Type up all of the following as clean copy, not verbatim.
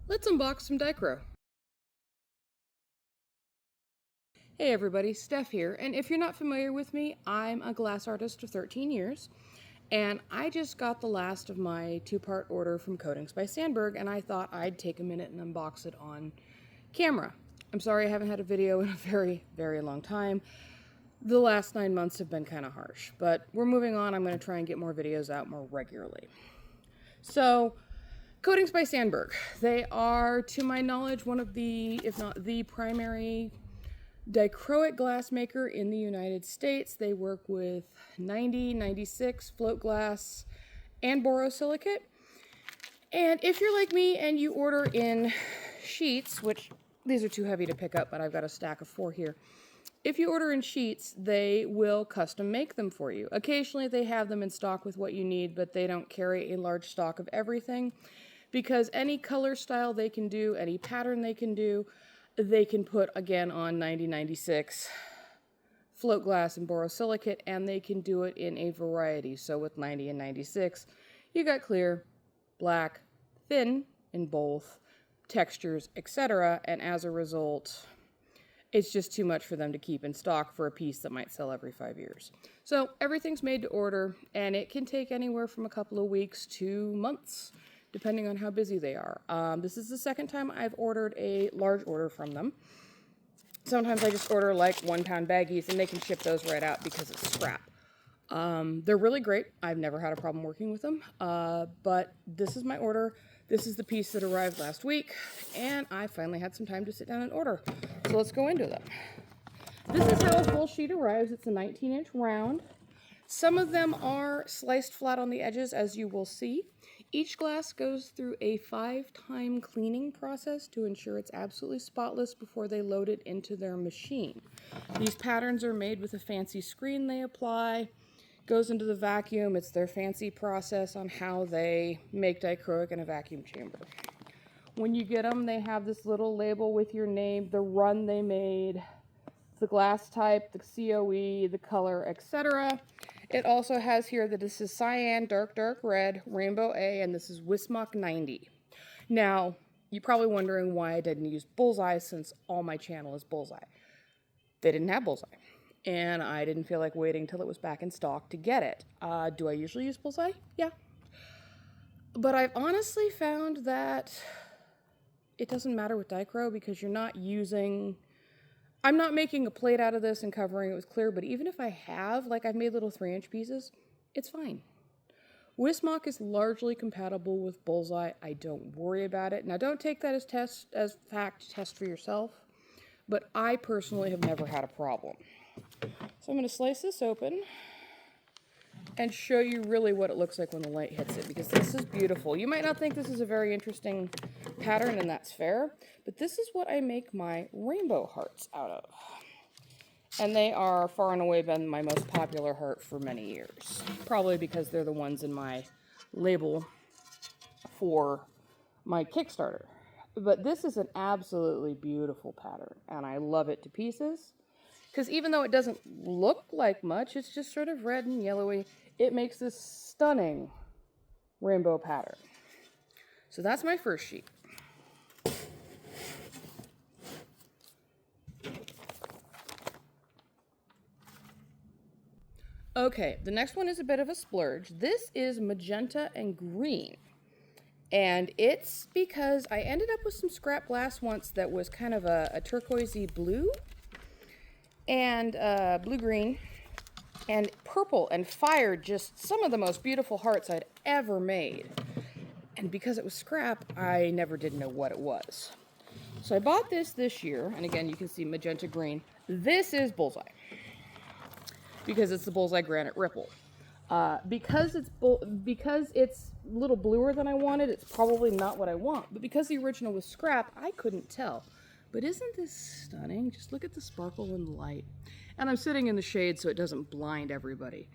Let's unbox some Dicro. Hey everybody, Steph here, and if you're not familiar with me, I'm a glass artist of 13 years, and I just got the last of my two-part order from Coatings by Sandberg, and I thought I'd take a minute and unbox it on camera. I'm sorry I haven't had a video in a very, very long time. The last 9 months have been kind of harsh, but we're moving on. I'm going to try and get more videos out more regularly. So, Coatings by Sandberg. They are, to my knowledge, one of the, if not the primary dichroic glass maker in the United States. They work with 90, 96, float glass, and borosilicate. And if you're like me and you order in sheets, which these are too heavy to pick up, but I've got a stack of 4 here. If you order in sheets, they will custom make them for you. Occasionally they have them in stock with what you need, but they don't carry a large stock of everything because any color style they can do, any pattern they can put again on 90, 96, float glass and borosilicate, and they can do it in a variety. So with 90 and 96, you got clear, black, thin in both, textures, etc. And as a result, it's just too much for them to keep in stock for a piece that might sell every 5 years. So everything's made to order, and it can take anywhere from a couple of weeks to months, depending on how busy they are. This is the second time I've ordered a large order from them. Sometimes I just order like 1 pound baggies and they can ship those right out because it's scrap. They're really great. I've never had a problem working with them, but this is my order. This is the piece that arrived last week, and I finally had some time to sit down and order. So let's go into them. This is how a full sheet arrives. It's a 19-inch round. Some of them are sliced flat on the edges, as you will see. Each glass goes through a 5-time cleaning process to ensure it's absolutely spotless before they load it into their machine. These patterns are made with a fancy screen they apply, goes into the vacuum. It's their fancy process on how they make dichroic in a vacuum chamber. When you get them, they have this little label with your name, the run they made, the glass type, the COE, the color, etc. It also has here that this is cyan, dark red, rainbow A, and this is Wismach 90. Now, you're probably wondering why I didn't use bullseye since all my channel is bullseye. They didn't have bullseye, and I didn't feel like waiting till it was back in stock to get it. Do I usually use bullseye? Yeah. But I've honestly found that it doesn't matter with Dicro because you're not using... I'm not making a plate out of this and covering it with clear, but even if I have, like I've made little 3-inch pieces, it's fine. Wismach is largely compatible with bullseye. I don't worry about it. Now don't take that as fact, test for yourself, but I personally have never had a problem. So I'm going to slice this open and show you really what it looks like when the light hits it, because this is beautiful. You might not think this is a very interesting pattern, and that's fair, but this is what I make my rainbow hearts out of. And they are far and away been my most popular heart for many years, probably because they're the ones in my label for my Kickstarter. But this is an absolutely beautiful pattern, and I love it to pieces. Because even though it doesn't look like much, it's just sort of red and yellowy, it makes this stunning rainbow pattern. So that's my first sheet. Okay, the next one is a bit of a splurge. This is magenta and green. And it's because I ended up with some scrap glass once that was kind of a turquoisey blue and blue-green and purple and fire, just some of the most beautiful hearts I'd ever made. And because it was scrap, I never did know what it was. So I bought this year, and again, you can see magenta green. This is bullseye, because it's the bullseye granite ripple. Because it's a little bluer than I wanted, it's probably not what I want. But because the original was scrap, I couldn't tell. But isn't this stunning? Just look at the sparkle in the light. And I'm sitting in the shade so it doesn't blind everybody.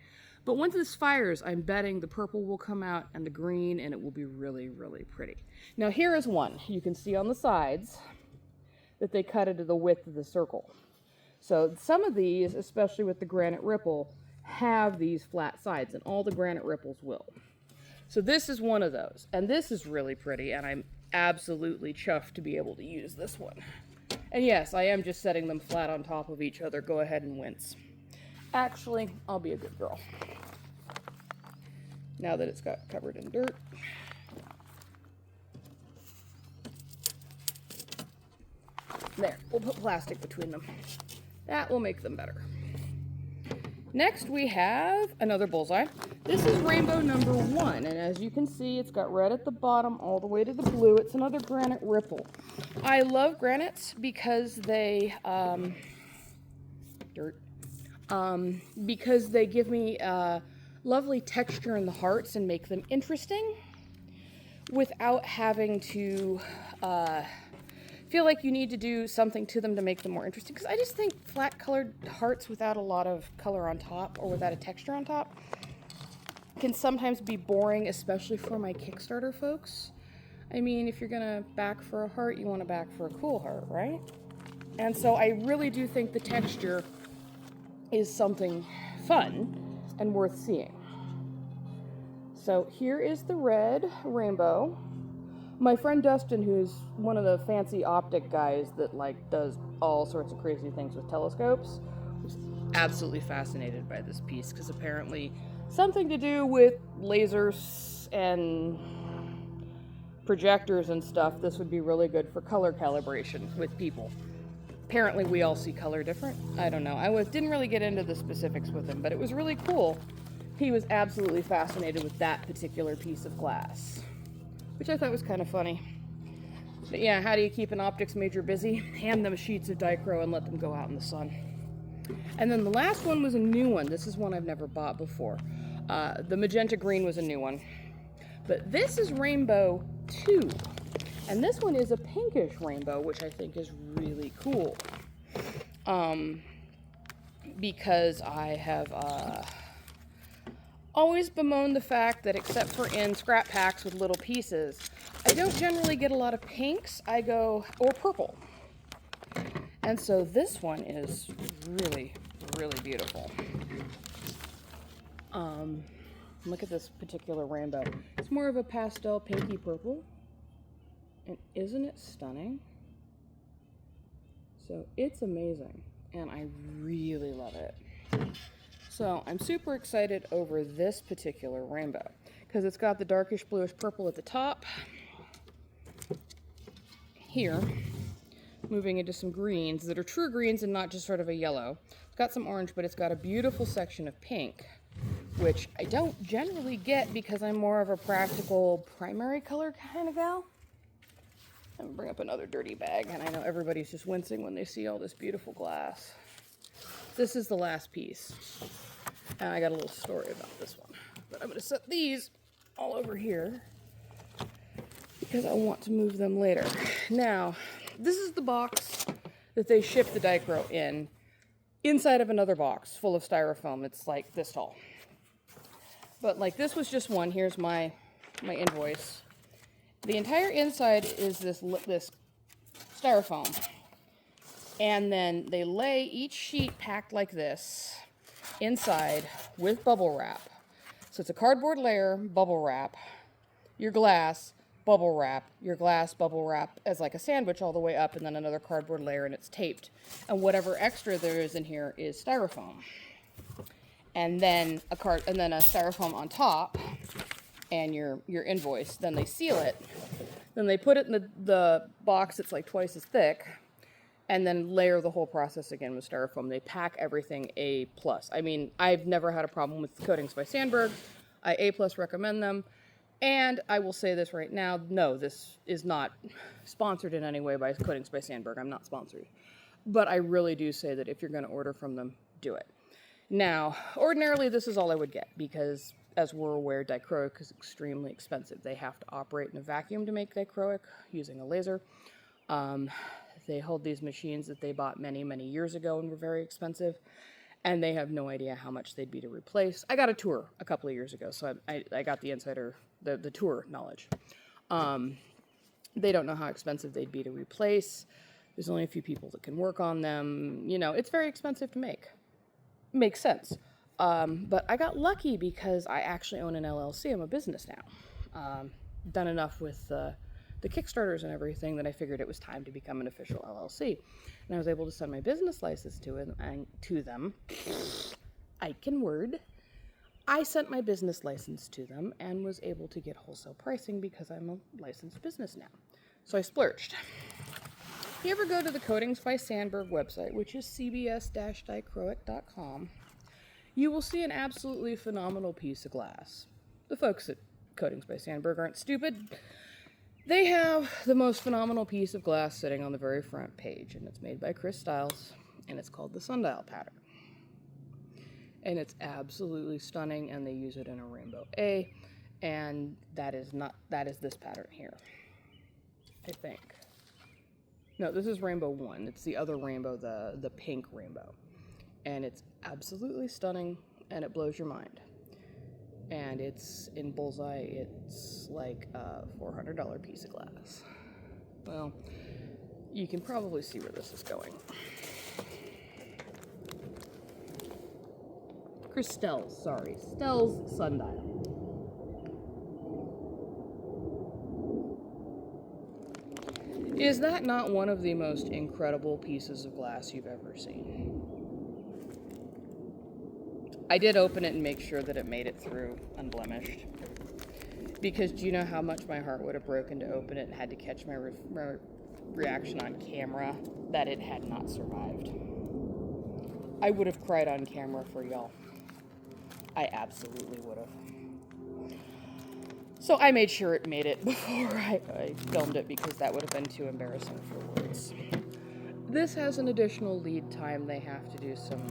But once this fires, I'm betting the purple will come out and the green, and it will be really, really pretty. Now here is one. You can see on the sides that they cut it to the width of the circle. So some of these, especially with the granite ripple, have these flat sides, and all the granite ripples will. So this is one of those, and this is really pretty, and I'm absolutely chuffed to be able to use this one. And yes, I am just setting them flat on top of each other. Go ahead and wince. Actually, I'll be a good girl. Now that it's got covered in dirt. There, we'll put plastic between them. That will make them better. Next we have another bullseye. This is rainbow number 1, and as you can see, it's got red at the bottom all the way to the blue. It's another granite ripple. I love granites because they, because they give me lovely texture in the hearts and make them interesting without having to feel like you need to do something to them to make them more interesting. Because I just think flat colored hearts without a lot of color on top or without a texture on top can sometimes be boring, especially for my Kickstarter folks. I mean, if you're gonna back for a heart, you want to back for a cool heart, right? And so I really do think the texture is something fun and worth seeing. So here is the red rainbow. My friend Dustin, who's one of the fancy optic guys that does all sorts of crazy things with telescopes, was absolutely fascinated by this piece because apparently something to do with lasers and projectors and stuff, this would be really good for color calibration with people. Apparently we all see color different. I don't know. I didn't really get into the specifics with him, but it was really cool. He was absolutely fascinated with that particular piece of glass, which I thought was kind of funny. But yeah, how do you keep an optics major busy? Hand them sheets of Dicro and let them go out in the sun. And then the last one was a new one. This is one I've never bought before. The magenta green was a new one. But this is rainbow 2. And this one is a pinkish rainbow, which I think is really cool. Because I have always bemoaned the fact that except for in scrap packs with little pieces, I don't generally get a lot of pinks. or purple. And so this one is really, really beautiful. Look at this particular rainbow. It's more of a pastel pinky purple. And isn't it stunning? So it's amazing. And I really love it. So I'm super excited over this particular rainbow because it's got the darkish bluish purple at the top. Here, moving into some greens that are true greens and not just sort of a yellow. It's got some orange, but it's got a beautiful section of pink, which I don't generally get because I'm more of a practical primary color kind of gal. I'm gonna bring up another dirty bag, and I know everybody's just wincing when they see all this beautiful glass. This is the last piece. And I got a little story about this one. But I'm going to set these all over here because I want to move them later. Now, this is the box that they ship the Dicro in, inside of another box full of styrofoam. It's like this tall. But like this was just one. Here's my invoice. The entire inside is this styrofoam. And then they lay each sheet packed like this inside with bubble wrap. So it's a cardboard layer, bubble wrap, your glass, bubble wrap, your glass, bubble wrap as like a sandwich all the way up, and then another cardboard layer, and it's taped. And whatever extra there is in here is styrofoam. And then a styrofoam on top, and your invoice. Then they seal it. Then they put it in the box that's like twice as thick, and then layer the whole process again with styrofoam. They pack everything A+. I mean, I've never had a problem with Coatings by Sandberg. I A+ recommend them. And I will say this right now, no, this is not sponsored in any way by Coatings by Sandberg. I'm not sponsored. But I really do say that if you're going to order from them, do it. Now, ordinarily this is all I would get because, as we're aware, dichroic is extremely expensive. They have to operate in a vacuum to make dichroic using a laser. They hold these machines that they bought many, many years ago and were very expensive, and they have no idea how much they'd be to replace. I got a tour a couple of years ago, so I got the insider, the tour knowledge. They don't know how expensive they'd be to replace. There's only a few people that can work on them. You know, it's very expensive to make. Makes sense. But I got lucky because I actually own an LLC. I'm a business now. Done enough with the Kickstarters and everything that I figured it was time to become an official LLC. And I was able to send my business license to them. I can word. I sent my business license to them and was able to get wholesale pricing because I'm a licensed business now. So I splurged. If you ever go to the Coatings by Sandberg website, which is cbs-dichroic.com, you will see an absolutely phenomenal piece of glass. The folks at Coatings by Sandberg aren't stupid. They have the most phenomenal piece of glass sitting on the very front page, and it's made by Chris Stiles, and it's called the Sundial pattern. And it's absolutely stunning, and they use it in a Rainbow A, and that is this pattern here, I think. No, this is Rainbow 1. It's the other rainbow, the pink rainbow. And it's absolutely stunning, and it blows your mind. And it's in Bullseye. It's like a $400 piece of glass. Well, you can probably see where this is going. Stell's Sundial. Is that not one of the most incredible pieces of glass you've ever seen? I did open it and make sure that it made it through unblemished. Because do you know how much my heart would have broken to open it and had to catch my reaction on camera that it had not survived? I would have cried on camera for y'all. I absolutely would have. So I made sure it made it before I filmed it because that would have been too embarrassing for words. This has an additional lead time. They have to do some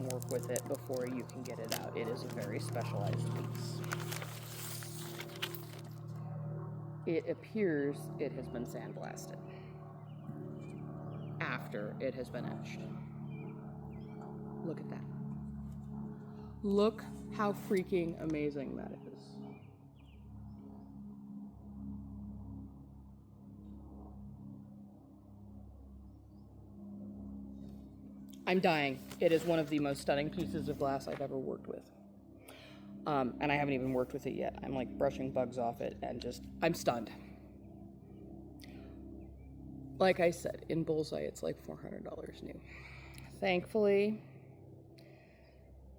work with it before you can get it out. It is a very specialized piece. It appears it has been sandblasted after it has been etched. Look at that. Look how freaking amazing that is. I'm dying. It is one of the most stunning pieces of glass I've ever worked with. And I haven't even worked with it yet. I'm like brushing bugs off it and I'm stunned. Like I said, in Bullseye, it's like $400 new. Thankfully,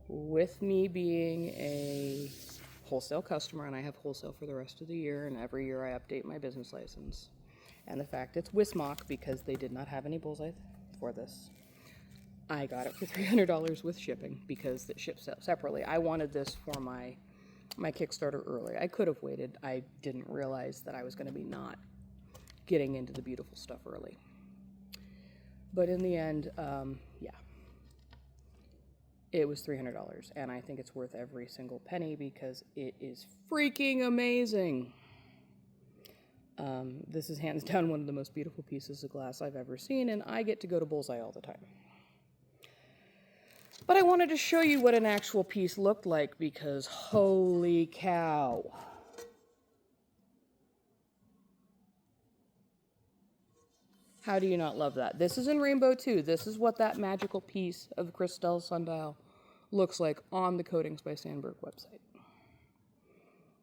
with me being a wholesale customer, and I have wholesale for the rest of the year, and every year I update my business license, and the fact it's Wismach because they did not have any Bullseye for this, I got it for $300 with shipping because it ships separately. I wanted this for my Kickstarter early. I could have waited. I didn't realize that I was going to be not getting into the beautiful stuff early. But in the end, yeah, it was $300, and I think it's worth every single penny because it is freaking amazing. This is hands down one of the most beautiful pieces of glass I've ever seen, and I get to go to Bullseye all the time. But I wanted to show you what an actual piece looked like because holy cow. How do you not love that? This is in Rainbow 2. This is what that magical piece of Crystal Sundial looks like on the Coatings by Sandberg website.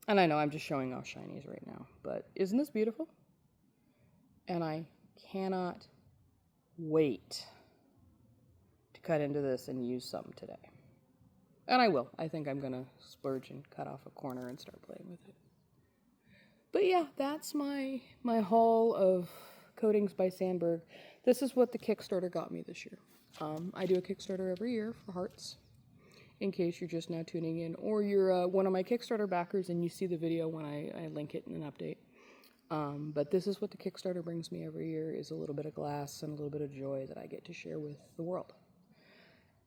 And I know I'm just showing off shinies right now, but isn't this beautiful? And I cannot wait to cut into this and use some today. And I will. I think I'm going to splurge and cut off a corner and start playing with it. But yeah, that's my haul of Coatings by Sandberg. This is what the Kickstarter got me this year. I do a Kickstarter every year for hearts, in case you're just now tuning in, or you're one of my Kickstarter backers and you see the video when I link it in an update. But this is what the Kickstarter brings me every year, is a little bit of glass and a little bit of joy that I get to share with the world.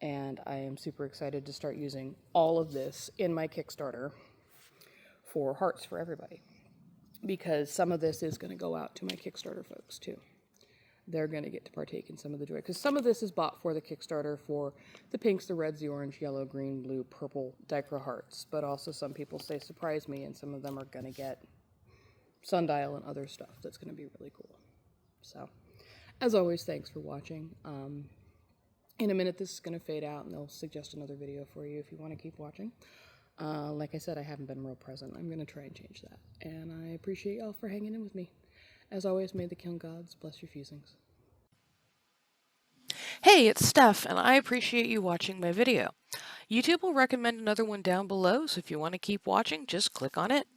And I am super excited to start using all of this in my Kickstarter for hearts for everybody. Because some of this is going to go out to my Kickstarter folks too. They're going to get to partake in some of the joy. Because some of this is bought for the Kickstarter for the pinks, the reds, the orange, yellow, green, blue, purple Dicro hearts. But also some people say surprise me, and some of them are going to get sundial and other stuff that's going to be really cool. So, as always, thanks for watching. In a minute, this is going to fade out, and they'll suggest another video for you if you want to keep watching. Like I said, I haven't been real present. I'm going to try and change that. And I appreciate y'all for hanging in with me. As always, may the kiln gods bless your fusings. Hey, it's Steph, and I appreciate you watching my video. YouTube will recommend another one down below, so if you want to keep watching, just click on it.